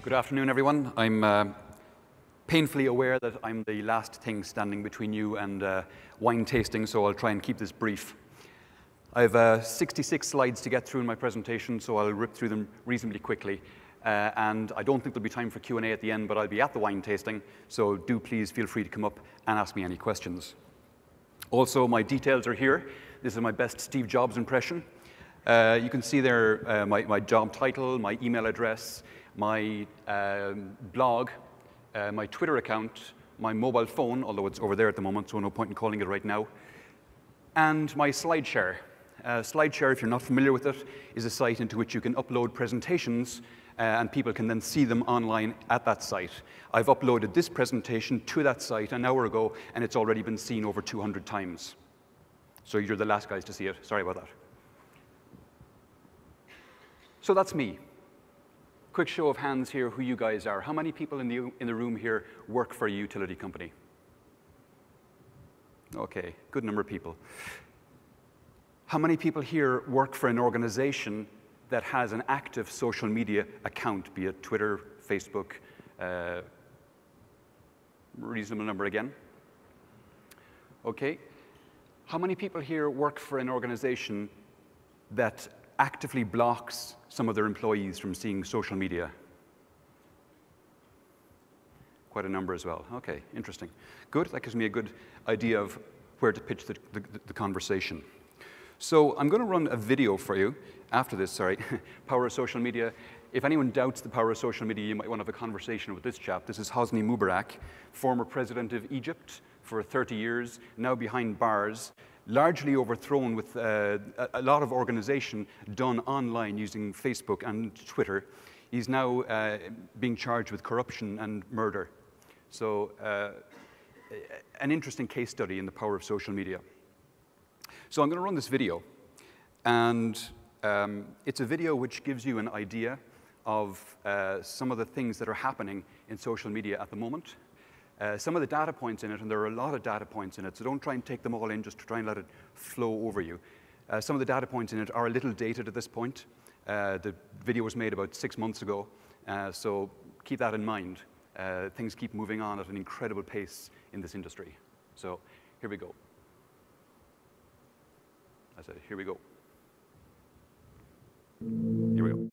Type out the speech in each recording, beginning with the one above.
Good afternoon, everyone. I'm painfully aware that I'm the last thing standing between you and wine tasting, so I'll try and keep this brief. I have 66 slides to get through in my presentation, so I'll rip through them reasonably quickly. And I don't think there'll be time for Q&A at the end, but I'll be at the wine tasting, so do please feel free to come up and ask me any questions. Also, my details are here. This is my best Steve Jobs impression. You can see there my job title, my email address, my blog, my Twitter account, my mobile phone, although it's over there at the moment, so no point in calling it right now, and my SlideShare. SlideShare, if you're not familiar with it, is a site into which you can upload presentations and people can then see them online at that site. I've uploaded this presentation to that site an hour ago, and it's already been seen over 200 times. So you're the last guys to see it. Sorry about that. So that's me. Quick show of hands here who you guys are. How many people in the room here work for a utility company? Okay, good number of people. How many people here work for an organization that has an active social media account, be it Twitter, Facebook, reasonable number again? Okay. How many people here work for an organization that actively blocks some of their employees from seeing social media? Quite a number as well. Okay, interesting. Good, that gives me a good idea of where to pitch the conversation. So I'm going to run a video for you after this, sorry, power of social media. If anyone doubts the power of social media, you might want to have a conversation with this chap. This is Hosni Mubarak, former president of Egypt for 30 years, now behind bars, largely overthrown with a lot of organization done online using Facebook and Twitter. He's now being charged with corruption and murder. So an interesting case study in the power of social media. So I'm going to run this video, and it's a video which gives you an idea of some of the things that are happening in social media at the moment. Some of the data points in it, and there are a lot of data points in it, so don't try and take them all in, just try and let it flow over you. Some of the data points in it are a little dated at this point. The video was made about 6 months ago, so keep that in mind. Things keep moving on at an incredible pace in this industry. So here we go. I said, here we go. Here we go.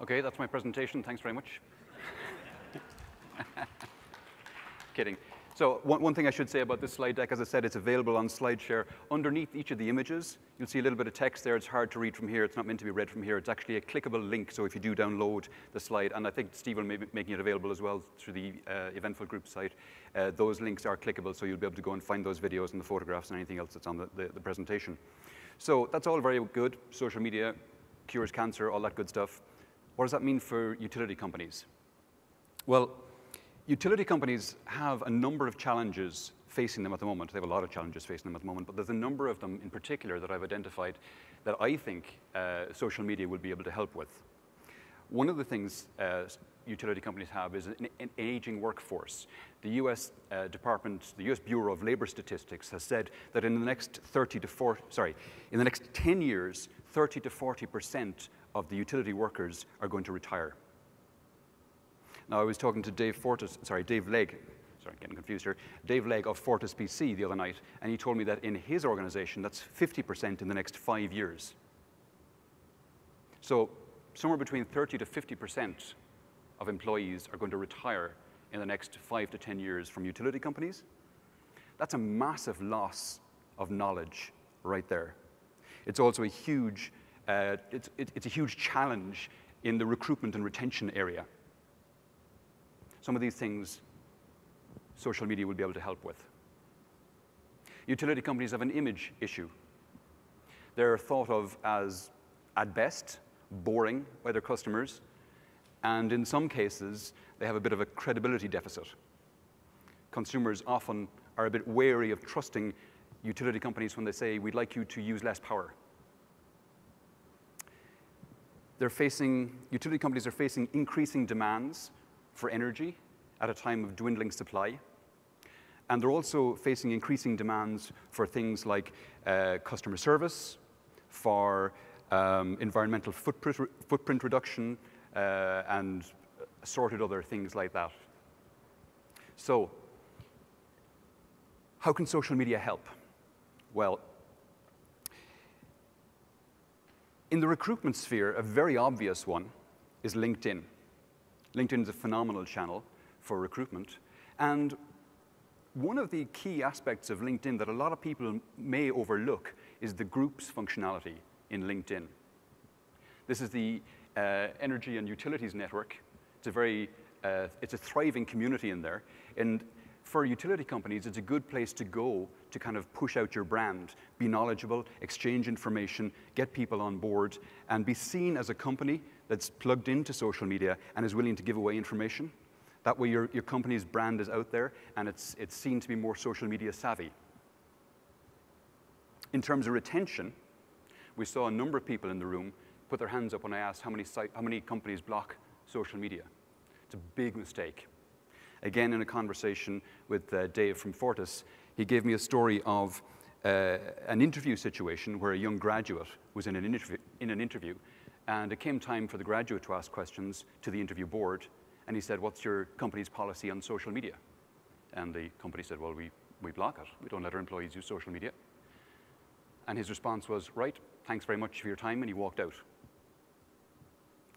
Okay, that's my presentation. Thanks very much. Kidding. So one thing I should say about this slide deck, as I said, it's available on SlideShare. Underneath each of the images, you'll see a little bit of text there. It's hard to read from here. It's not meant to be read from here. It's actually a clickable link, so if you do download the slide, and I think Steve will be making it available as well through the Eventful Group site, those links are clickable, so you'll be able to go and find those videos and the photographs and anything else that's on the presentation. So that's all very good. Social media cures cancer, all that good stuff. What does that mean for utility companies? Well, utility companies have a number of challenges facing them at the moment. They have a lot of challenges facing them at the moment, but there's a number of them in particular that I've identified that I think social media will be able to help with. One of the things utility companies have is an aging workforce. The US Bureau of Labor Statistics has said that in the next 10 years, 30 to 40% of the utility workers are going to retire. Now, I was talking to Dave Legg, getting confused here, Dave Legg of Fortis PC the other night, and he told me that in his organization, that's 50% in the next 5 years. So somewhere between 30 to 50% of employees are going to retire in the next 5 to 10 years from utility companies. That's a massive loss of knowledge right there. It's also a huge, it's a huge challenge in the recruitment and retention area. Some of these things social media will be able to help with. Utility companies have an image issue. They're thought of as, at best, boring by their customers, and in some cases, they have a bit of a credibility deficit. Consumers often are a bit wary of trusting utility companies when they say, we'd like you to use less power. Utility companies are facing increasing demands for energy at a time of dwindling supply. And they're also facing increasing demands for things like customer service, for environmental footprint reduction, and assorted other things like that. So, how can social media help? Well, in the recruitment sphere, a very obvious one is LinkedIn. LinkedIn is a phenomenal channel for recruitment. And one of the key aspects of LinkedIn that a lot of people may overlook is the groups functionality in LinkedIn. This is the Energy and Utilities Network. It's a thriving community in there. And for utility companies, it's a good place to go to kind of push out your brand, be knowledgeable, exchange information, get people on board, and be seen as a company that's plugged into social media and is willing to give away information. That way your company's brand is out there and it's seen to be more social media savvy. In terms of retention, we saw a number of people in the room put their hands up when I asked how many companies block social media. It's a big mistake. Again, in a conversation with Dave from Fortis, he gave me a story of an interview situation where a young graduate was in an interview, and it came time for the graduate to ask questions to the interview board, and he said, what's your company's policy on social media? And the company said, well, we block it. We don't let our employees use social media. And his response was, right, thanks very much for your time, and he walked out.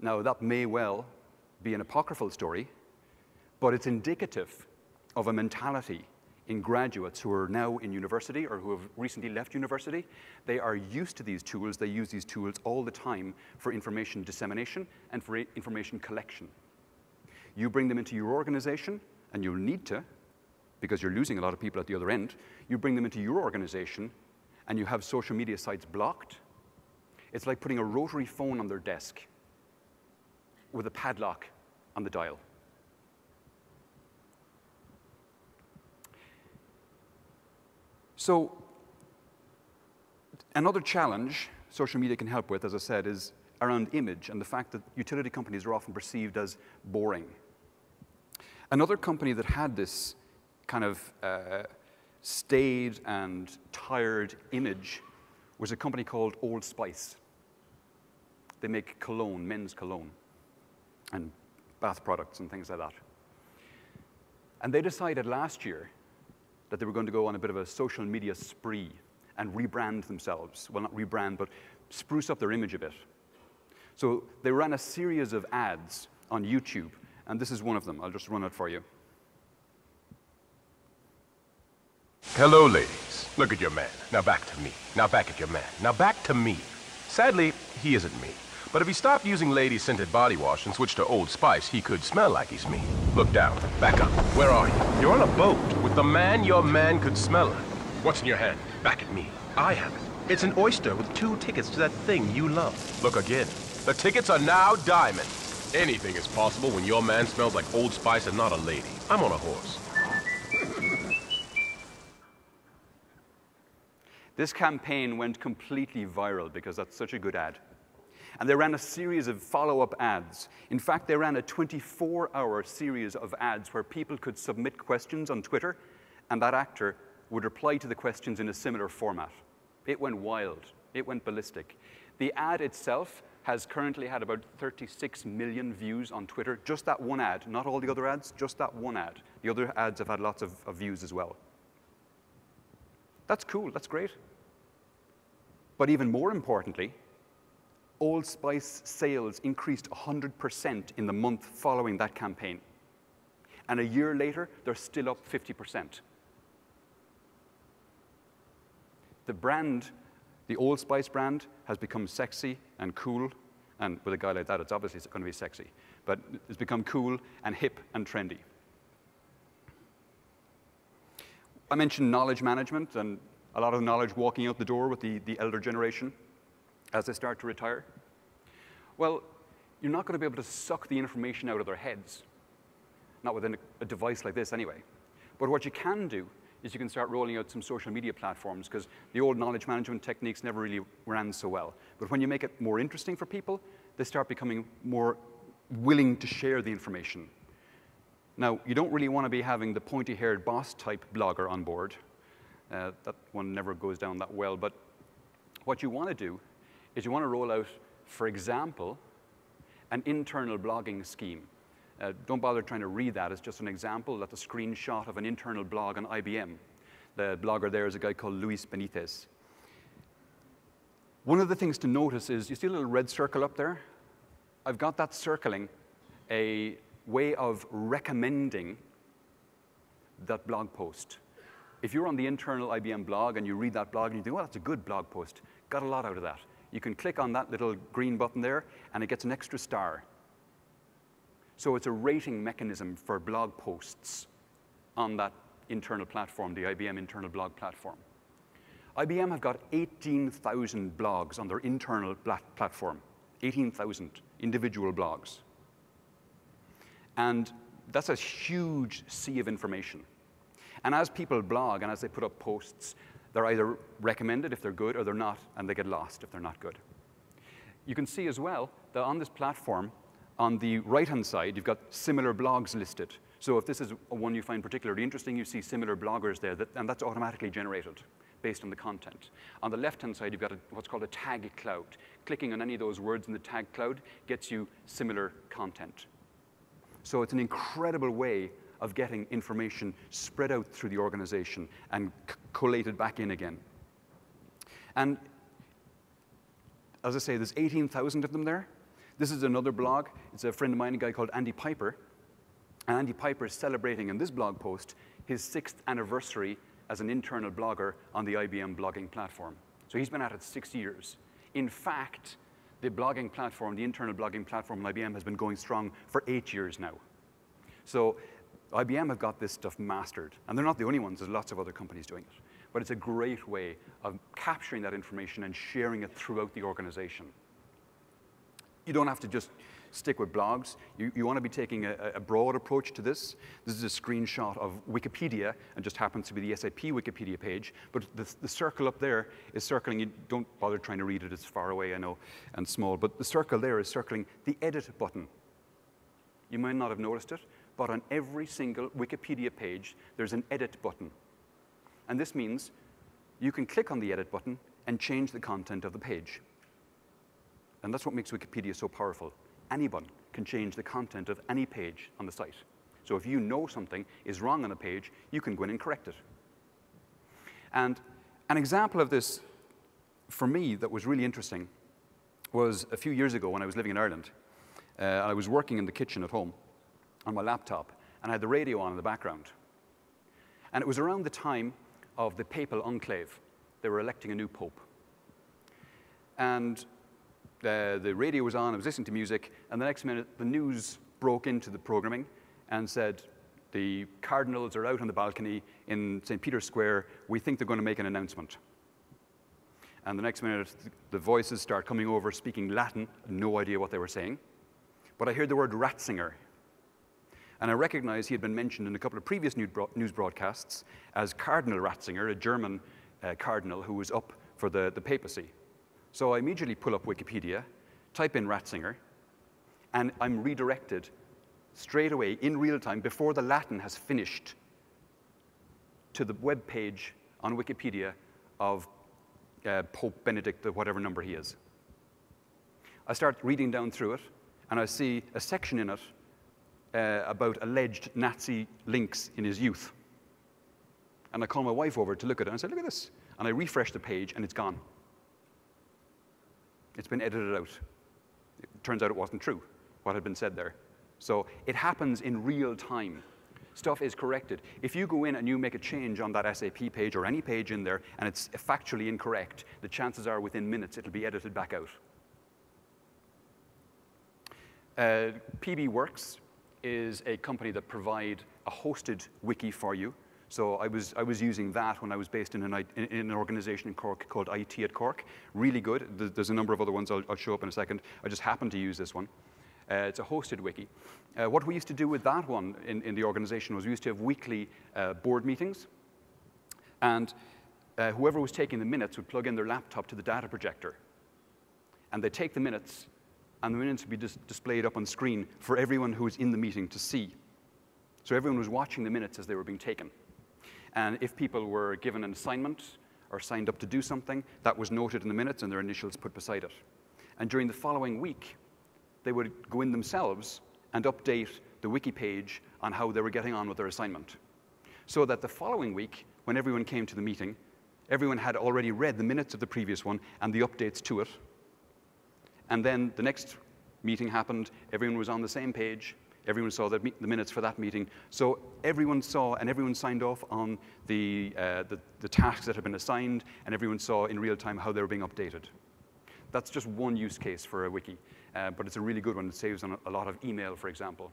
Now, that may well be an apocryphal story, but it's indicative of a mentality in graduates who are now in university or who have recently left university. They are used to these tools. They use these tools all the time for information dissemination and for information collection. You bring them into your organization, and you'll need to, because you're losing a lot of people at the other end. You bring them into your organization, and you have social media sites blocked. It's like putting a rotary phone on their desk with a padlock on the dial. So another challenge social media can help with, as I said, is around image and the fact that utility companies are often perceived as boring. Another company that had this kind of staid and tired image was a company called Old Spice. They make cologne, men's cologne, and bath products and things like that. And they decided last year that they were going to go on a bit of a social media spree and rebrand themselves. Well, not rebrand, but spruce up their image a bit. So they ran a series of ads on YouTube, and this is one of them. I'll just run it for you. Hello, ladies. Look at your man. Now back to me. Now back at your man. Now back to me. Sadly, he isn't me. But if he stopped using lady-scented body wash and switched to Old Spice, he could smell like he's me. Look down. Back up. Where are you? You're on a boat with the man your man could smell like. What's in your hand? Back at me. I have it. It's an oyster with 2 tickets to that thing you love. Look again. The tickets are now diamond. Anything is possible when your man smells like Old Spice and not a lady. I'm on a horse. This campaign went completely viral because that's such a good ad. And they ran a series of follow-up ads. In fact, they ran a 24-hour series of ads where people could submit questions on Twitter, and that actor would reply to the questions in a similar format. It went wild. It went ballistic. The ad itself has currently had about 36 million views on Twitter. Just that one ad, not all the other ads, just that one ad. The other ads have had lots of views as well. That's cool. That's great. But even more importantly, Old Spice sales increased 100% in the month following that campaign. And a year later, they're still up 50%. The brand, the Old Spice brand, has become sexy and cool. And with a guy like that, it's obviously going to be sexy. But it's become cool and hip and trendy. I mentioned knowledge management and a lot of knowledge walking out the door with the elder generation as they start to retire. Well, you're not going to be able to suck the information out of their heads, not within a device like this anyway. But what you can do is you can start rolling out some social media platforms, because the old knowledge management techniques never really ran so well. But when you make it more interesting for people, they start becoming more willing to share the information. Now, you don't really want to be having the pointy-haired boss-type blogger on board. That one never goes down that well. But what you want to do is you want to roll out, for example, an internal blogging scheme. Don't bother trying to read that. It's just an example. That's a screenshot of an internal blog on IBM. The blogger there is a guy called Luis Benitez. One of the things to notice is, you see a little red circle up there? I've got that circling a way of recommending that blog post. If you're on the internal IBM blog and you read that blog and you think, well, that's a good blog post, got a lot out of that. You can click on that little green button there, and it gets an extra star. So it's a rating mechanism for blog posts on that internal platform, the IBM internal blog platform. IBM have got 18,000 blogs on their internal platform, 18,000 individual blogs. And that's a huge sea of information. And as people blog and as they put up posts, they're either recommended if they're good or they're not, and they get lost if they're not good. You can see as well that on this platform, on the right-hand side, you've got similar blogs listed. So if this is one you find particularly interesting, you see similar bloggers there, and that's automatically generated based on the content. On the left-hand side, you've got what's called a tag cloud. Clicking on any of those words in the tag cloud gets you similar content. So it's an incredible way of getting information spread out through the organization and collated back in again. And as I say, there's 18,000 of them there. This is another blog. It's a friend of mine, a guy called Andy Piper. And Andy Piper is celebrating in this blog post his 6th anniversary as an internal blogger on the IBM blogging platform. So he's been at it 6 years. In fact, the blogging platform, the internal blogging platform on IBM has been going strong for 8 years now. So IBM have got this stuff mastered. And they're not the only ones. There's lots of other companies doing it. But it's a great way of capturing that information and sharing it throughout the organization. You don't have to just stick with blogs. You want to be taking a broad approach to this. This is a screenshot of Wikipedia, and just happens to be the SAP Wikipedia page. But the circle up there is circling. You don't bother trying to read it. It's far away, I know, and small. But the circle there is circling the edit button. You might not have noticed it, but on every single Wikipedia page, there's an edit button. And this means you can click on the edit button and change the content of the page. And that's what makes Wikipedia so powerful. Anyone can change the content of any page on the site. So if you know something is wrong on a page, you can go in and correct it. And an example of this, for me, that was really interesting was a few years ago when I was living in Ireland. I was working in the kitchen at home on my laptop, and I had the radio on in the background. And it was around the time of the papal enclave. They were electing a new pope. And the radio was on, I was listening to music, and the next minute the news broke into the programming and said, the cardinals are out on the balcony in St. Peter's Square. We think they're going to make an announcement. And the next minute, the voices start coming over speaking Latin, no idea what they were saying. But I heard the word Ratzinger. And I recognized he had been mentioned in a couple of previous news broadcasts as Cardinal Ratzinger, a German cardinal who was up for the papacy. So I immediately pull up Wikipedia, type in Ratzinger, and I'm redirected straight away in real time before the Latin has finished to the web page on Wikipedia of Pope Benedict, whatever number he is. I start reading down through it, and I see a section in it about alleged Nazi links in his youth. And I call my wife over to look at it, and I say, look at this. And I refresh the page, and it's gone. It's been edited out. It turns out it wasn't true, what had been said there. So it happens in real time. Stuff is corrected. If you go in and you make a change on that SAP page or any page in there, and it's factually incorrect, the chances are within minutes it'll be edited back out. PBworks is a company that provide a hosted wiki for you. So I was using that when I was based in an organization in Cork called IT at Cork. Really good. There's a number of other ones I'll show up in a second. I just happened to use this one. It's a hosted wiki. What we used to do with that one in the organization was we used to have weekly board meetings. And whoever was taking the minutes would plug in their laptop to the data projector. And they'd take the minutes, and the minutes would be displayed up on screen for everyone who was in the meeting to see. So everyone was watching the minutes as they were being taken. And if people were given an assignment or signed up to do something, that was noted in the minutes and their initials put beside it. And during the following week, they would go in themselves and update the wiki page on how they were getting on with their assignment. So that the following week, when everyone came to the meeting, everyone had already read the minutes of the previous one and the updates to it. And then the next meeting happened, everyone was on the same page, everyone saw the minutes for that meeting. So everyone saw and everyone signed off on the tasks that had been assigned, and everyone saw in real time how they were being updated. That's just one use case for a wiki, but it's a really good one. It saves on a lot of email, for example.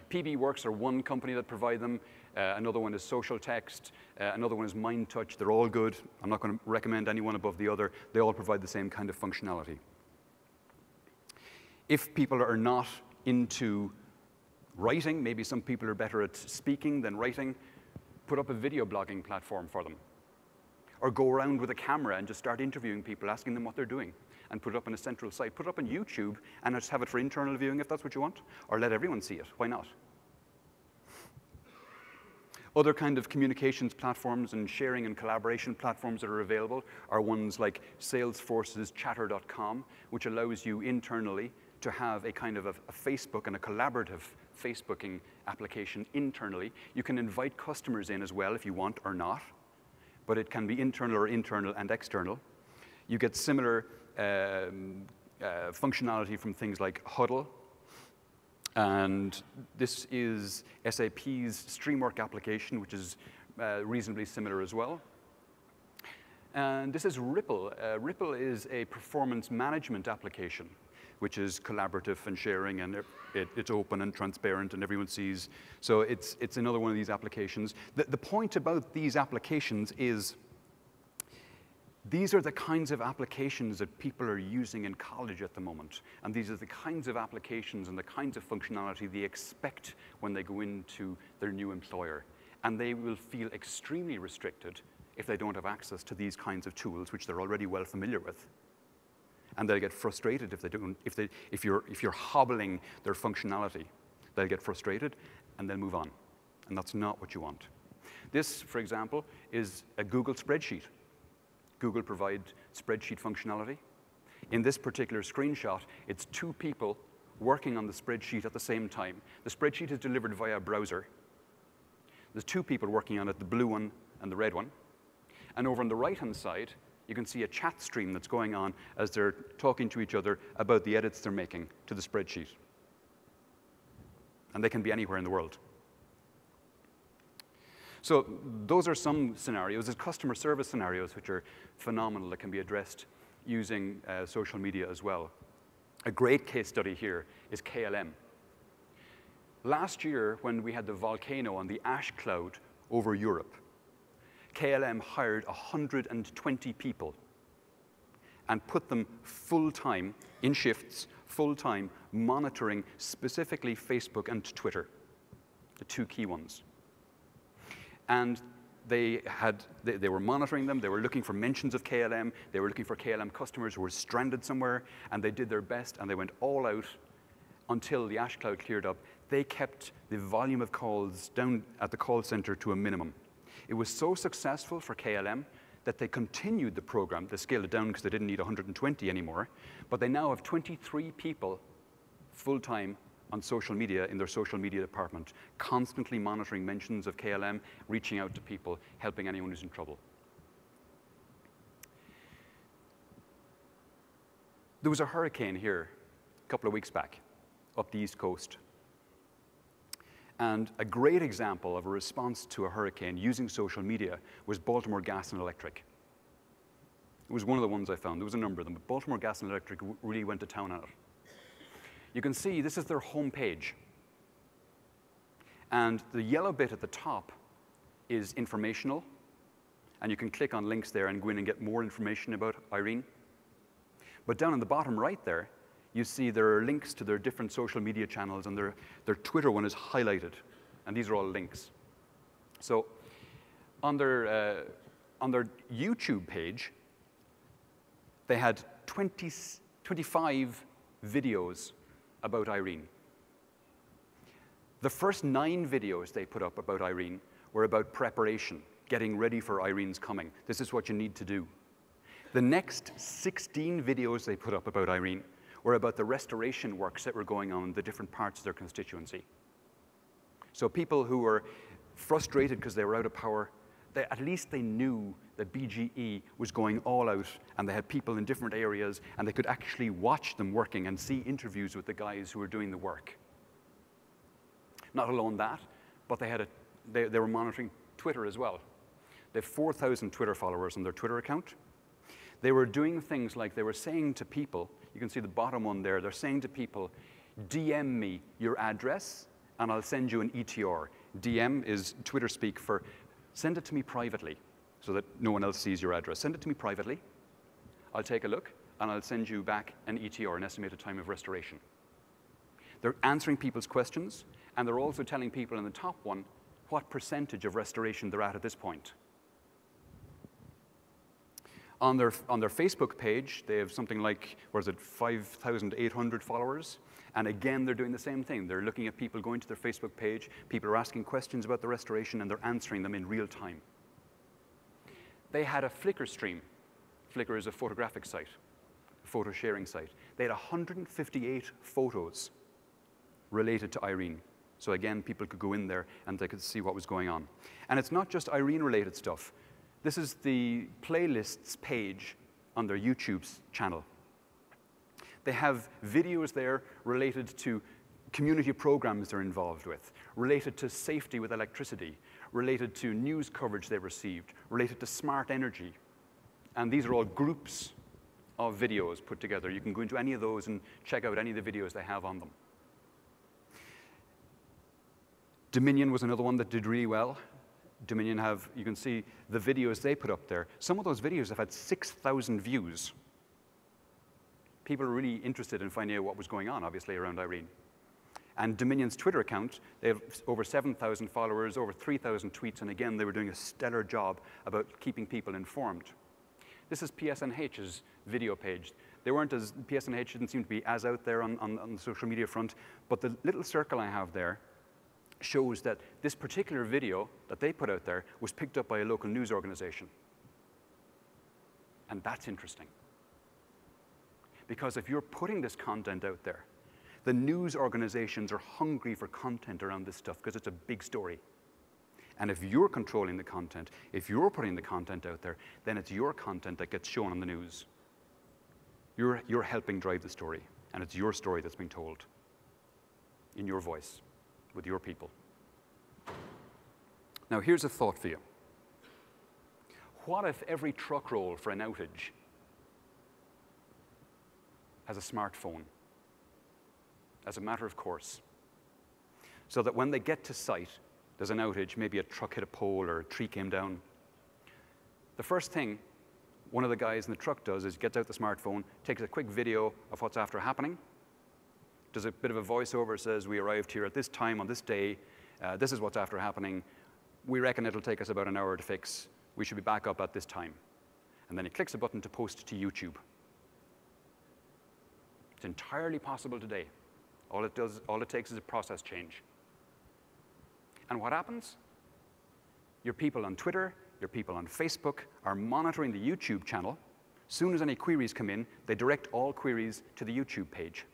PBworks are one company that provide them. Another one is Social Text. Another one is MindTouch. They're all good. I'm not going to recommend any one above the other. They all provide the same kind of functionality. If people are not into writing, maybe some people are better at speaking than writing, put up a video blogging platform for them. Or go around with a camera and just start interviewing people, asking them what they're doing, and put it up on a central site. Put it up on YouTube and just have it for internal viewing if that's what you want, or let everyone see it. Why not? Other kind of communications platforms and sharing and collaboration platforms that are available are ones like SalesForce's Chatter.com, which allows you internally to have a kind of a Facebook and a collaborative Facebooking application internally. You can invite customers in as well if you want or not, but it can be internal and external. You get similar functionality from things like Huddle. And this is SAP's Streamwork application, which is reasonably similar as well. And this is Ripple. Ripple is a performance management application, which is collaborative and sharing, and it's open and transparent, and everyone sees. So it's another one of these applications. The point about these applications is these are the kinds of applications that people are using in college at the moment. And these are the kinds of applications and the kinds of functionality they expect when they go into their new employer. And they will feel extremely restricted if they don't have access to these kinds of tools, which they're already well familiar with. And they'll get frustrated if you're hobbling their functionality. They'll get frustrated and they'll move on. And that's not what you want. This, for example, is a Google spreadsheet. Google provides spreadsheet functionality. In this particular screenshot, it's two people working on the spreadsheet at the same time. The spreadsheet is delivered via a browser. There's two people working on it, the blue one and the red one. And over on the right-hand side, You can see a chat stream that's going on as they're talking to each other about the edits they're making to the spreadsheet. And they can be anywhere in the world. So those are some scenarios. There's customer service scenarios, which are phenomenal, that can be addressed using social media as well. A great case study here is KLM. Last year, when we had the volcano on the ash cloud over Europe, KLM hired 120 people and put them full-time, in shifts, full-time, monitoring specifically Facebook and Twitter, the two key ones. And they were monitoring them, they were looking for mentions of KLM, they were looking for KLM customers who were stranded somewhere, and they did their best, and they went all out until the ash cloud cleared up. They kept the volume of calls down at the call center to a minimum. It was so successful for KLM that they continued the program. They scaled it down because they didn't need 120 anymore, but they now have 23 people full-time on social media in their social media department, constantly monitoring mentions of KLM, reaching out to people, helping anyone who's in trouble. There was a hurricane here a couple of weeks back up the East Coast. And a great example of a response to a hurricane using social media was Baltimore Gas and Electric. It was one of the ones I found. There was a number of them, but Baltimore Gas and Electric really went to town on it. You can see this is their home page. And the yellow bit at the top is informational. And you can click on links there and go in and get more information about Irene. But down in the bottom right there, you see there are links to their different social media channels, and their Twitter one is highlighted. And these are all links. So on their YouTube page, they had 25 videos about Irene. The first 9 videos they put up about Irene were about preparation, getting ready for Irene's coming. This is what you need to do. The next 16 videos they put up about Irene were about the restoration works that were going on in the different parts of their constituency. So people who were frustrated because they were out of power, at least they knew that BGE was going all out, and they had people in different areas, and they could actually watch them working and see interviews with the guys who were doing the work. Not alone that, but they were monitoring Twitter as well. They have 4,000 Twitter followers on their Twitter account. They were doing things like they were saying to people, you can see the bottom one there, they're saying to people, DM me your address and I'll send you an ETR. DM is Twitter speak for send it to me privately so that no one else sees your address. Send it to me privately, I'll take a look, and I'll send you back an ETR, an estimated time of restoration. They're answering people's questions, and they're also telling people in the top one what percentage of restoration they're at this point. On their Facebook page, they have something like, 5,800 followers. And again, they're doing the same thing. They're looking at people going to their Facebook page. People are asking questions about the restoration, and they're answering them in real time. They had a Flickr stream. Flickr is a photographic site, a photo sharing site. They had 158 photos related to Irene. So again, people could go in there and they could see what was going on. And it's not just Irene-related stuff. This is the playlists page on their YouTube channel. They have videos there related to community programs they're involved with, related to safety with electricity, related to news coverage they've received, related to smart energy. And these are all groups of videos put together. You can go into any of those and check out any of the videos they have on them. Dominion was another one that did really well. Dominion you can see the videos they put up there. Some of those videos have had 6,000 views. People are really interested in finding out what was going on, obviously, around Irene. And Dominion's Twitter account, they have over 7,000 followers, over 3,000 tweets, and again, they were doing a stellar job about keeping people informed. This is PSNH's video page. PSNH didn't seem to be as out there on the social media front, but the little circle I have there shows that this particular video that they put out there was picked up by a local news organization. And that's interesting. Because if you're putting this content out there, the news organizations are hungry for content around this stuff because it's a big story. And if you're controlling the content, if you're putting the content out there, then it's your content that gets shown on the news. You're helping drive the story, and it's your story that's being told in your voice, with your people. Now, here's a thought for you. What if every truck roll for an outage has a smartphone as a matter of course, so that when they get to site, there's an outage, maybe a truck hit a pole or a tree came down. The first thing one of the guys in the truck does is gets out the smartphone, takes a quick video of what's after happening, does a bit of a voiceover, says, we arrived here at this time on this day, this is what's after happening, we reckon it'll take us about an hour to fix, we should be back up at this time. And then he clicks a button to post to YouTube. It's entirely possible today. All it takes is a process change. And what happens? Your people on Twitter, your people on Facebook are monitoring the YouTube channel. As soon as any queries come in, they direct all queries to the YouTube page.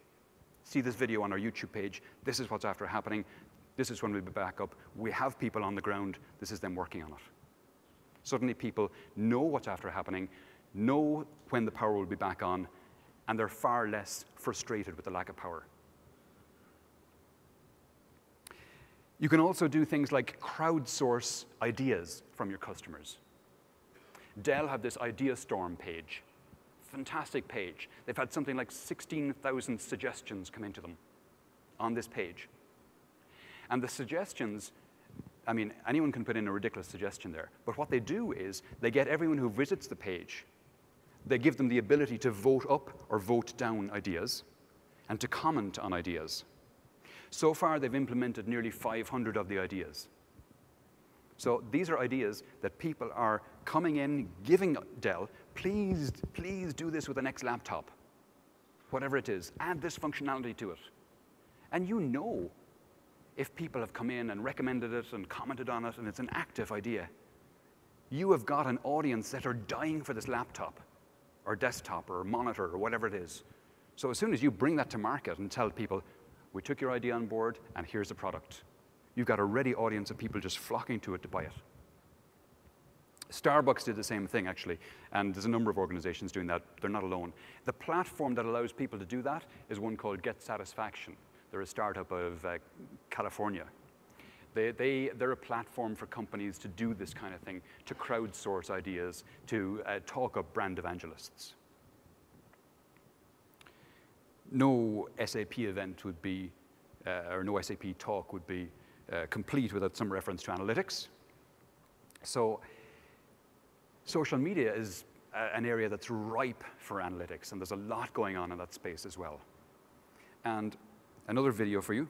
See this video on our YouTube page. This is what's after happening. This is when we'll be back up. We have people on the ground. This is them working on it. Suddenly people know what's after happening, know when the power will be back on, and they're far less frustrated with the lack of power. You can also do things like crowdsource ideas from your customers. Dell have this IdeaStorm page. Fantastic page. They've had something like 16,000 suggestions come into them on this page. And the suggestions, I mean, anyone can put in a ridiculous suggestion there. But what they do is they get everyone who visits the page, they give them the ability to vote up or vote down ideas and to comment on ideas. So far, they've implemented nearly 500 of the ideas. So these are ideas that people are coming in, giving Dell, please do this with the next laptop, whatever it is. Add this functionality to it. And you know if people have come in and recommended it and commented on it and it's an active idea. You have got an audience that are dying for this laptop or desktop or monitor or whatever it is. So as soon as you bring that to market and tell people, we took your idea on board, and here's the product. You've got a ready audience of people just flocking to it to buy it. Starbucks did the same thing, actually, and there's a number of organizations doing that. They're not alone. The platform that allows people to do that is one called Get Satisfaction. They're a startup of California. They're a platform for companies to do this kind of thing, to crowdsource ideas, to talk up brand evangelists. No SAP event would be, or no SAP talk would be complete without some reference to analytics. So social media is an area that's ripe for analytics, and there's a lot going on in that space as well. And another video for you.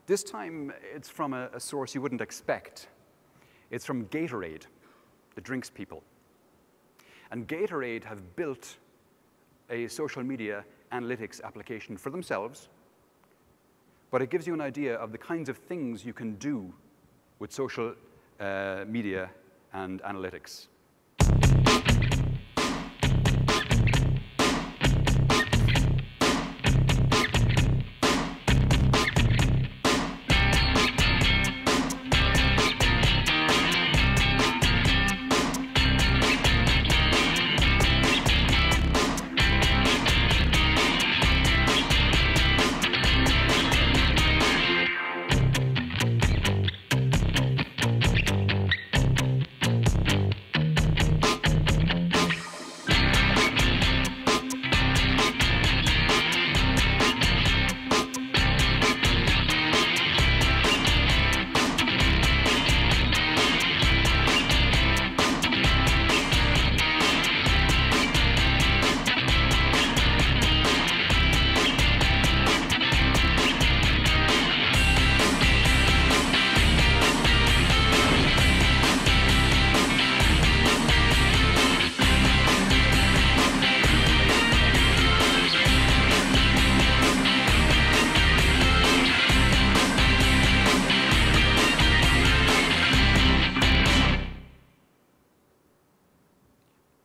This time, it's from a source you wouldn't expect. It's from Gatorade, the drinks people. And Gatorade have built a social media analytics application for themselves, but it gives you an idea of the kinds of things you can do with social media and analytics.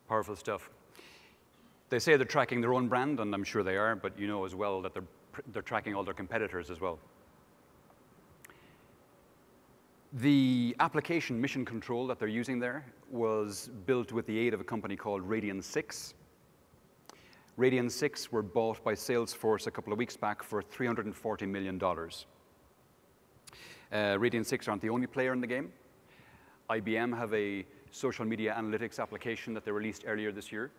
Powerful stuff. They say they're tracking their own brand, and I'm sure they are, but you know as well that they're tracking all their competitors as well. The application mission control that they're using there was built with the aid of a company called Radian 6. Radian 6 were bought by SalesForce a couple of weeks back for $340 million. Radian 6 aren't the only player in the game. IBM have a social media analytics application that they released earlier this year.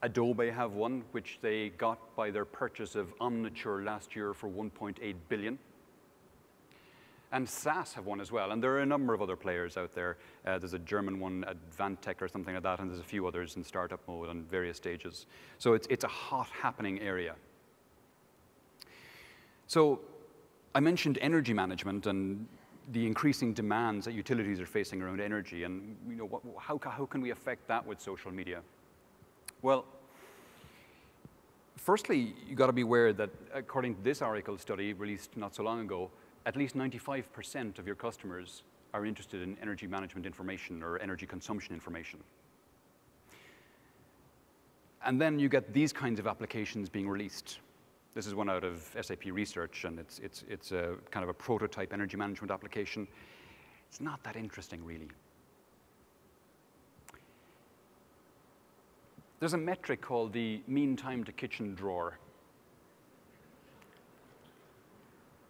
Adobe have one, which they got by their purchase of Omniture last year for $1.8 billion. And SAS have one as well, and there are a number of other players out there. There's a German one, Advantech or something like that, and there's a few others in startup mode on various stages. So it's a hot happening area. So I mentioned energy management and the increasing demands that utilities are facing around energy, and how can we affect that with social media? Well, firstly, you've got to be aware that according to this Oracle study released not so long ago, at least 95% of your customers are interested in energy management information or energy consumption information. And then you get these kinds of applications being released. This is one out of SAP research, and it's a kind of a prototype energy management application. It's not that interesting, really. There's a metric called the mean time to kitchen drawer.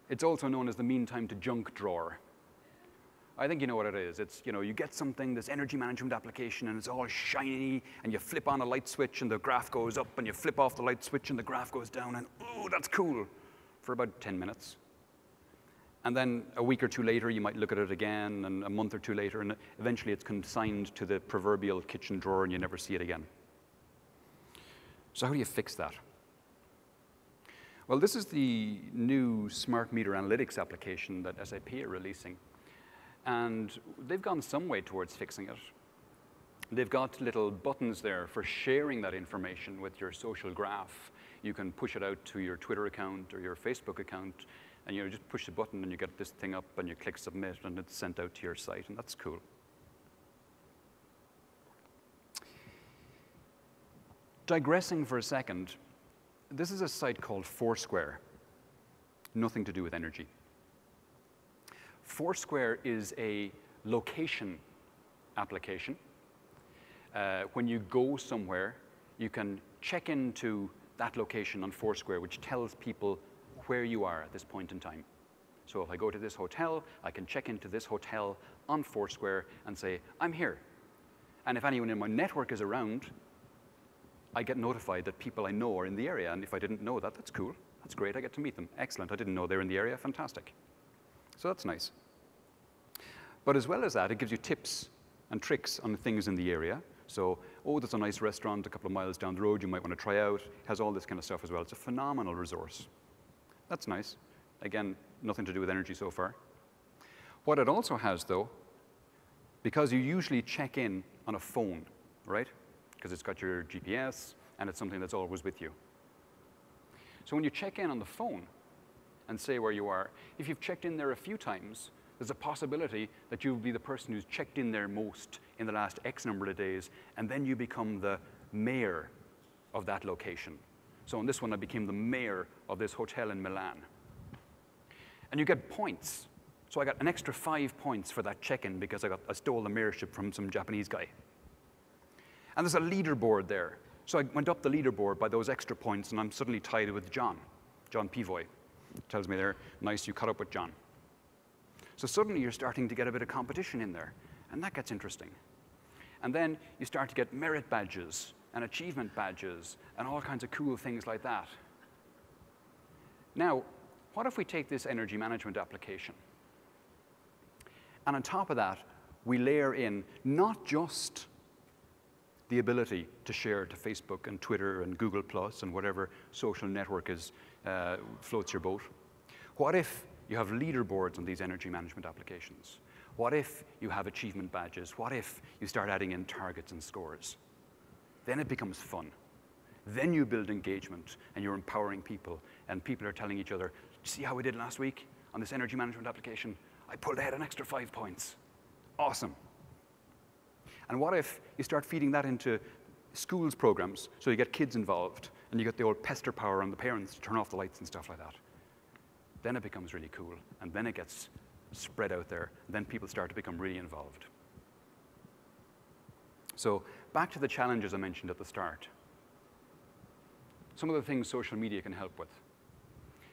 It's also known as the mean time to junk drawer. I think you know what it is. It's, you get something, this energy management application, and it's all shiny, and you flip on a light switch, and the graph goes up, and you flip off the light switch, and the graph goes down, and oh, that's cool, for about 10 minutes. And then a week or two later, you might look at it again, and a month or two later, and eventually it's consigned to the proverbial kitchen drawer, and you never see it again. So how do you fix that? Well, this is the new smart meter analytics application that SAP are releasing. And they've gone some way towards fixing it. They've got little buttons there for sharing that information with your social graph. You can push it out to your Twitter account or your Facebook account, and you just push the button and you get this thing up and you click submit and it's sent out to your site, and that's cool. Digressing for a second, this is a site called Foursquare. Nothing to do with energy. Foursquare is a location application. When you go somewhere, you can check into that location on Foursquare, which tells people where you are at this point in time. So if I go to this hotel, I can check into this hotel on Foursquare and say, I'm here. And if anyone in my network is around, I get notified that people I know are in the area. And if I didn't know that, that's cool. That's great. I get to meet them. Excellent. I didn't know they're in the area. Fantastic. So that's nice. But as well as that, it gives you tips and tricks on things in the area. So, oh, there's a nice restaurant a couple of miles down the road you might want to try out. It has all this kind of stuff as well. It's a phenomenal resource. That's nice. Again, nothing to do with energy so far. What it also has, though, because you usually check in on a phone, right? Because it's got your GPS, and it's something that's always with you. So when you check in on the phone and say where you are, if you've checked in there a few times, there's a possibility that you'll be the person who's checked in there most in the last X number of days, and then you become the mayor of that location. So on this one, I became the mayor of this hotel in Milan. And you get points. So I got an extra 5 points for that check-in because I stole the mayorship from some Japanese guy. And there's a leaderboard there. So I went up the leaderboard by those extra points, and I'm suddenly tied with John Pivoy. Tells me there, nice, you caught up with John. So suddenly you're starting to get a bit of competition in there, and that gets interesting. And then you start to get merit badges and achievement badges and all kinds of cool things like that. Now, what if we take this energy management application, and on top of that, we layer in not just the ability to share to Facebook and Twitter and Google Plus and whatever social network is, floats your boat. What if you have leaderboards on these energy management applications? What if you have achievement badges? What if you start adding in targets and scores? Then it becomes fun. Then you build engagement, and you're empowering people, and people are telling each other, see how we did last week on this energy management application? I pulled ahead an extra 5 points. Awesome. And what if you start feeding that into schools programs, so you get kids involved, and you get the old pester power on the parents to turn off the lights and stuff like that? Then it becomes really cool, and then it gets spread out there. Then people start to become really involved. So back to the challenges I mentioned at the start. Some of the things social media can help with.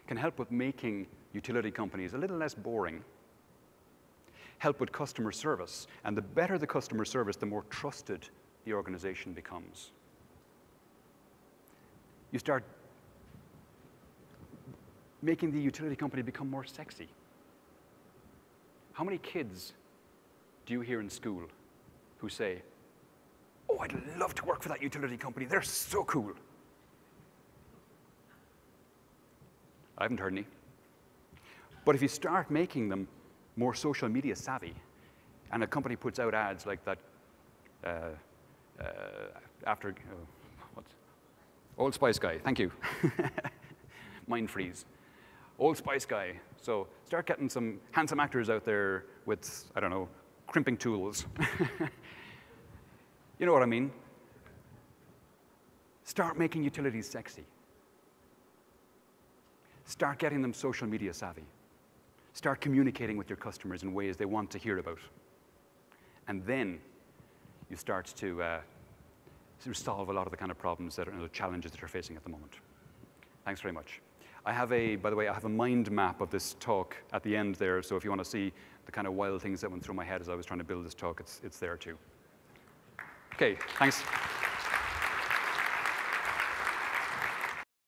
Can help with making utility companies a little less boring. Help with customer service. And the better the customer service, the more trusted the organization becomes. You start making the utility company become more sexy. How many kids do you hear in school who say, "Oh, I'd love to work for that utility company. They're so cool"? I haven't heard any. But if you start making them more social media savvy, and a company puts out ads like that what's Old Spice guy, thank you. Mind freeze. Old Spice guy. So start getting some handsome actors out there with, I don't know, crimping tools. You know what I mean? Start making utilities sexy. Start getting them social media savvy. Start communicating with your customers in ways they want to hear about. And then you start to solve a lot of the kind of problems that are, the challenges that you're facing at the moment. Thanks very much. By the way, I have a mind map of this talk at the end there, so if you want to see the kind of wild things that went through my head as I was trying to build this talk, it's there too. Okay, thanks.